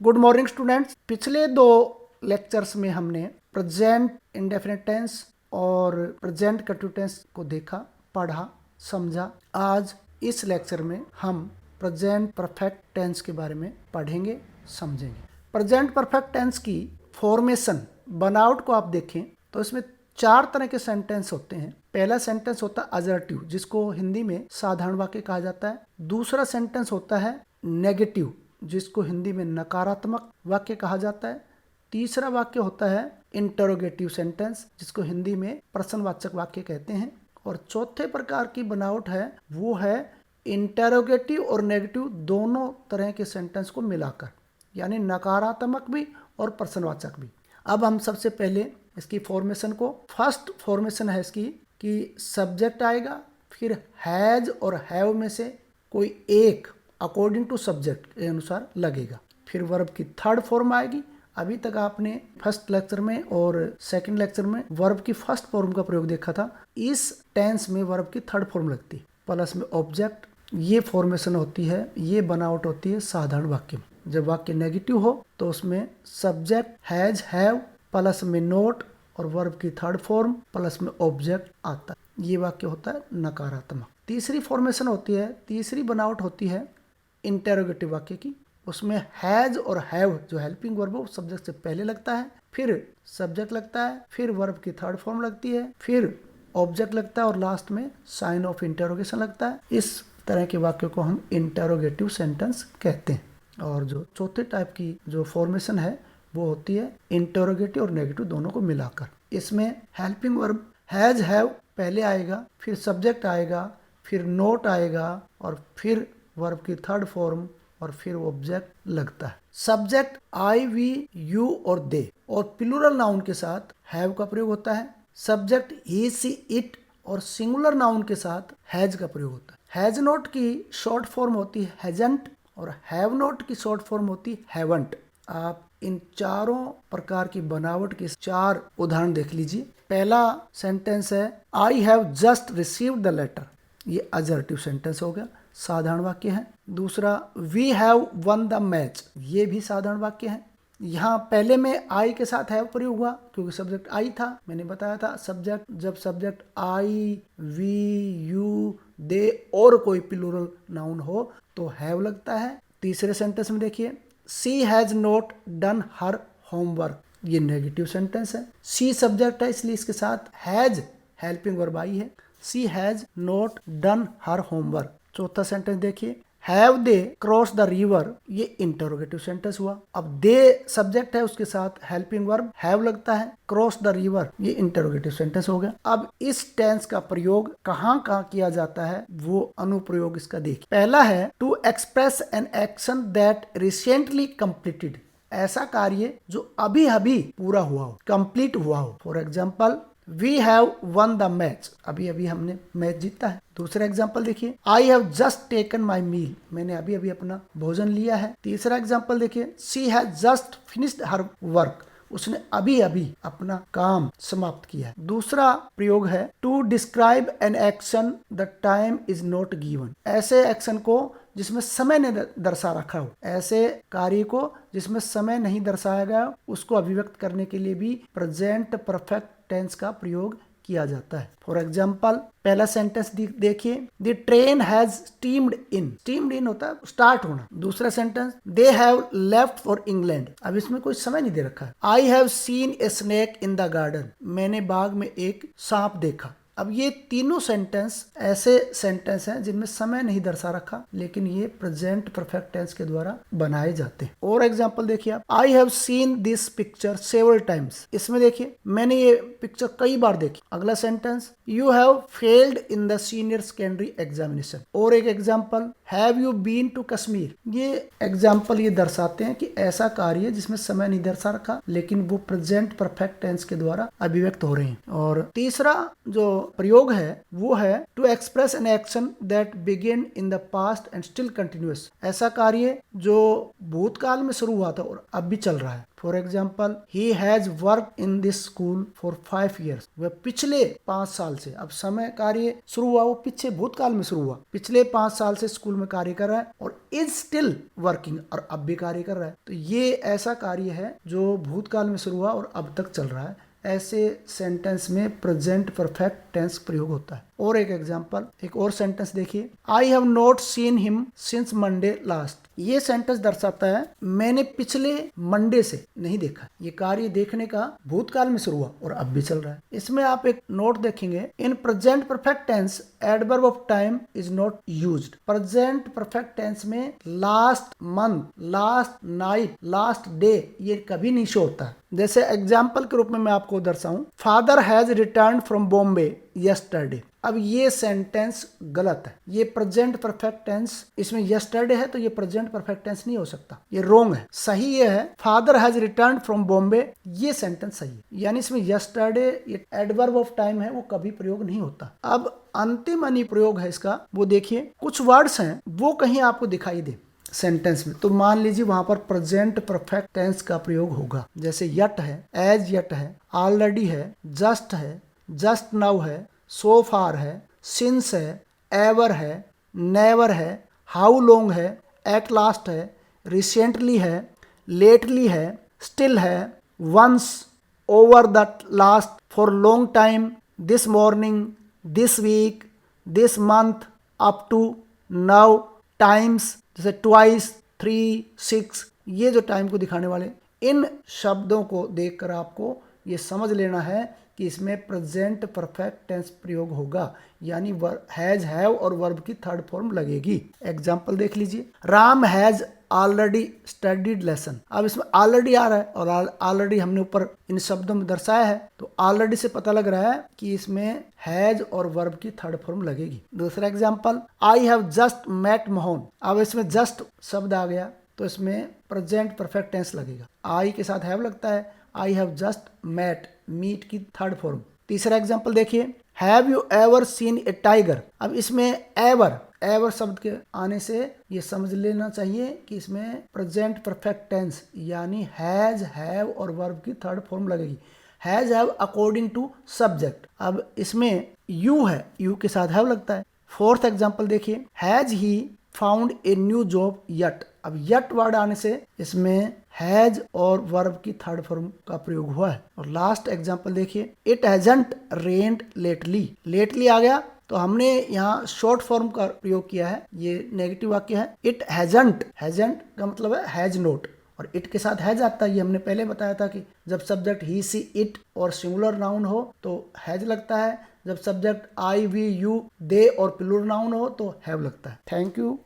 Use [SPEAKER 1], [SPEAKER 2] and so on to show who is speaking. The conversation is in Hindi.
[SPEAKER 1] Good morning students. पिछले 2 लेक्चर्स में हमने प्रेजेंट इंडेफिनिट टेंस और प्रेजेंट कंटिन्यूस टेंस को देखा, पढ़ा, समझा। आज इस लेक्चर में हम प्रेजेंट परफेक्ट टेंस के बारे में पढ़ेंगे, समझेंगे। प्रेजेंट परफेक्ट टेंस की फॉर्मेशन, बनावट को आप देखें तो इसमें 4 तरह के सेंटेंस होते हैं। पहला सेंटेंस होता है असर्टिव, जिसको हिंदी में साधारण वाक्य कहा जाता है। दूसरा सेंटेंस होता है नेगेटिव, जिसको हिंदी में नकारात्मक वाक्य कहा जाता है। तीसरा वाक्य होता है इंटरोगेटिव सेंटेंस, जिसको हिंदी में प्रश्नवाचक वाक्य कहते हैं। और चौथे प्रकार की बनावट है वो है इंटरोगेटिव और नेगेटिव दोनों तरह के सेंटेंस को मिलाकर, यानी नकारात्मक भी और प्रश्नवाचक भी। अब हम सबसे पहले इसकी फॉर्मेशन को, फर्स्ट फॉर्मेशन है इसकी कि सब्जेक्ट आएगा, फिर हैज और हैव में से कोई एक अकॉर्डिंग टू सब्जेक्ट के अनुसार लगेगा। फिर वर्ब की थर्ड फॉर्म आएगी। अभी तक आपने फर्स्ट लेक्चर में और सेकंड लेक्चर में वर्ब की फर्स्ट फॉर्म का प्रयोग देखा था। इस टेंस में वर्ब की थर्ड फॉर्म लगती है, प्लस में ऑब्जेक्ट। ये फॉर्मेशन होती है, ये बनावट होती है साधारण वाक्य में। जब वाक्य नेगेटिव हो तो उसमें सब्जेक्ट हैज हैव प्लस में नोट और वर्ब की थर्ड फॉर्म प्लस में ऑब्जेक्ट आता है। ये वाक्य होता है नकारात्मक। तीसरी फॉर्मेशन होती है, तीसरी बनावट होती है इंटेरोगेटिव वाक्य की। उसमें हैज और हैव जो हेल्पिंग वर्ब हो सब्जेक्ट से पहले लगता है, फिर सब्जेक्ट लगता है, फिर वर्ब की थर्ड फॉर्म लगती है, फिर ऑब्जेक्ट लगता है और लास्ट में साइन ऑफ इंटेरोगेशन लगता है। इस तरह के वाक्य को हम इंटेरोगेटिव सेंटेंस कहते हैं। और जो चौथे टाइप की जो फॉर्मेशन है वो होती है इंटेरोगेटिव और नेगेटिव दोनों को मिलाकर। इसमें हेल्पिंग वर्ब हैज हैव पहले आएगा, फिर सब्जेक्ट आएगा, फिर नोट आएगा और फिर वर्ब की थर्ड फॉर्म और फिर ऑब्जेक्ट लगता है। सब्जेक्ट आई, वी, यू और दे और प्लूरल नाउन के साथ हैव का प्रयोग होता है। सब्जेक्ट ही, सी, इट और सिंगुलर नाउन के साथ हैज का प्रयोग होता है। हैज नॉट की शॉर्ट फॉर्म होती है हैजंट और हैव नॉट की शॉर्ट फॉर्म होती है हैवंट। आप इन चारों प्रकार की बनावट के 4 उदाहरण देख लीजिए। पहला सेंटेंस है I have just received the letter, ये असर्टिव सेंटेंस हो गया, साधारण वाक्य है। दूसरा we have won the match, ये भी साधारण वाक्य है। यहाँ पहले में आई के साथ हैव प्रयोग हुआ क्योंकि सब्जेक्ट आई था। मैंने बताया था सब्जेक्ट, जब सब्जेक्ट आई, वी, यू, दे और कोई प्लूरल नाउन हो तो हैव लगता है। तीसरे सेंटेंस में देखिए she has not done her homework, ये नेगेटिव सेंटेंस है। सी सब्जेक्ट है इसलिए इसके साथ हैज हेल्पिंग वर्ब आई है। She has not done her homework. चौथा सेंटेंस देखिए have they cross the river, ये इंटरोगेटिव सेंटेंस हुआ। अब दे सब्जेक्ट है, उसके साथ हेल्पिंग वर्ब हैव लगता है, क्रॉस द रिवर, ये इंटरोगेटिव सेंटेंस हो गया। अब इस टेंस का प्रयोग कहाँ कहाँ किया जाता है वो अनुप्रयोग इसका देखिए। पहला है to express an action that recently completed, ऐसा कार्य जो अभी अभी पूरा हुआ हो, कंप्लीट हुआ हो। For example we have won the match, अभी अभी हमने मैच जीता है। दूसरा एग्जाम्पल देखिए I have just taken my meal, मैंने अभी अभी अपना भोजन लिया है। तीसरा एग्जाम्पल देखिए she has just finished her work, उसने अभी अभी अपना काम समाप्त किया है। दूसरा प्रयोग है to describe an action the time is not given, ऐसे एक्शन को जिसमें समय नहीं दर्शा रखा हो, ऐसे कार्य को जिसमें समय नहीं दर्शाया गया, उसको अभिव्यक्त करने के लिए भी प्रेजेंट परफेक्ट टेंस का प्रयोग किया जाता है। फॉर एग्जाम्पल पहला सेंटेंस देखिए the train has steamed in, steamed in होता है स्टार्ट होना। दूसरा sentence they have left for England, अब इसमें कोई समय नहीं दे रखा है। I have seen a snake in the garden, मैंने बाग में एक सांप देखा। अब ये तीनों सेंटेंस ऐसे सेंटेंस हैं जिनमें समय नहीं दर्शा रखा, लेकिन ये प्रेजेंट परफेक्ट टेंस के द्वारा बनाए जाते हैं। और एग्जांपल देखिए आप I have seen this picture several times, इसमें देखिए मैंने ये पिक्चर कई बार देखी। अगला sentence you have failed in the senior secondary examination. और एक example have you been to Kashmir, ये एग्जाम्पल ये दर्शाते हैं कि ऐसा कार्य जिसमें समय नहीं दर्शा रखा लेकिन वो प्रेजेंट परफेक्ट टेंस के द्वारा अभिव्यक्त हो रहे हैं। और तीसरा जो प्रयोग है वो है to express an action that begin in the past and still continuous, ऐसा कार्य जो भूतकाल में शुरू हुआ था और अब भी चल रहा है। For example he has work in this school for 5 years, वह पिछले 5 साल से, अब समय कार्य शुरू हुआ वो पीछे भूतकाल में शुरू हुआ, पिछले 5 साल से स्कूल में कार्य कर रहा है और इज स्टिल वर्किंग, और अब भी कार्य कर रहा है। तो ये ऐसा कार्य है जो भूतकाल में शुरू हुआ और अब तक चल रहा है। ऐसे सेंटेंस में प्रेजेंट परफेक्ट टेंस प्रयोग होता है। और एक एग्जांपल, एक और सेंटेंस देखिए, I have not seen him since Monday last. ये सेंटेंस दर्शाता है मैंने पिछले मंडे से नहीं देखा। ये कार्य देखने का भूतकाल में शुरू हुआ और अब भी चल रहा है। इसमें आप एक नोट देखेंगे, in present perfect tense adverb of time is not used. Present perfect tense में last month, last night, last day ये कभी नहीं शो होता। जैसे एग्जाम्पल के रूप में मैं आपको दर्शाऊं, father has return from Bombay yesterday. अब ये सेंटेंस गलत है, ये प्रेजेंट परफेक्ट टेंस, इसमें यस्टरडे है तो ये प्रेजेंट परफेक्ट टेंस नहीं हो सकता, ये रॉन्ग है। सही ये है father has return from Bombay, ये सेंटेंस सही है, यानी इसमें यस्टरडे ये एडवर्ब ऑफ टाइम है, वो कभी प्रयोग नहीं होता। अब अंतिम अनुप्रयोग है इसका, वो देखिए, कुछ वर्ड्स हैं वो कहीं आपको दिखाई दे सेंटेंस में, तो मान लीजिए वहां पर प्रेजेंट परफेक्ट टेंस का प्रयोग होगा। जैसे यट है, एज यट है, ऑलरेडी है, जस्ट है, जस्ट नाउ है, सो फार है, सिंस है, एवर है, नेवर है, हाउ लॉन्ग है, एट लास्ट है, रिसेंटली है, लेटली है, स्टिल है, once, over the last, for long time, this morning, this week, this month, up to, now, times, जैसे ट्वाइस, 3, 6, ये जो टाइम को दिखाने वाले, इन शब्दों को देखकर आपको ये समझ लेना है कि इसमें प्रेजेंट परफेक्ट टेंस प्रयोग होगा, यानी हैज, हैव और वर्ब की थर्ड फॉर्म लगेगी। एग्जाम्पल देख लीजिए, Ram has already studied lesson. अब इसमें ऑलरेडी आ रहा है और ऑलरेडी हमने ऊपर इन शब्दों में दर्शाया है, तो ऑलरेडी से पता लग रहा है कि इसमें हैज और वर्ब की थर्ड फॉर्म लगेगी। दूसरा example, I have just met Mohan. अब इसमें जस्ट शब्द आ गया तो इसमें प्रेजेंट परफेक्ट टेंस लगेगा, आई के साथ हैव लगता है, I have just met, meet की थर्ड फॉर्म। तीसरा एग्जाम्पल देखिए, have you ever seen a tiger. अब इसमें एवर, एवर शब्द के आने से ये समझ लेना चाहिए कि इसमें प्रेजेंट परफेक्ट टेंस यानी हैज, हैव और वर्ब की थर्ड फॉर्म लगेगी। Has, have according to subject. अब इसमें यू है, यू के साथ हैव लगता है। फोर्थ एग्जाम्पल देखिए, has he found a new job yet. अब यट वर्ड आने से इसमें हैज और वर्ब की थर्ड फॉर्म का प्रयोग हुआ है। और लास्ट एग्जांपल देखिए, it hasn't rained lately. Lately आ गया तो हमने यहाँ शॉर्ट फॉर्म का प्रयोग किया है, ये नेगेटिव वाक्य है। इट हैजंट, हैजंट का मतलब है हैज नोट, और इट के साथ हैज आता है। ये हमने पहले बताया था कि जब सब्जेक्ट ही, सी, इट और सिंगुलर नाउन हो तो हैज लगता है, जब सब्जेक्ट आई, वी, यू, दे और प्लूरल नाउन हो तो हैव लगता है। Thank you.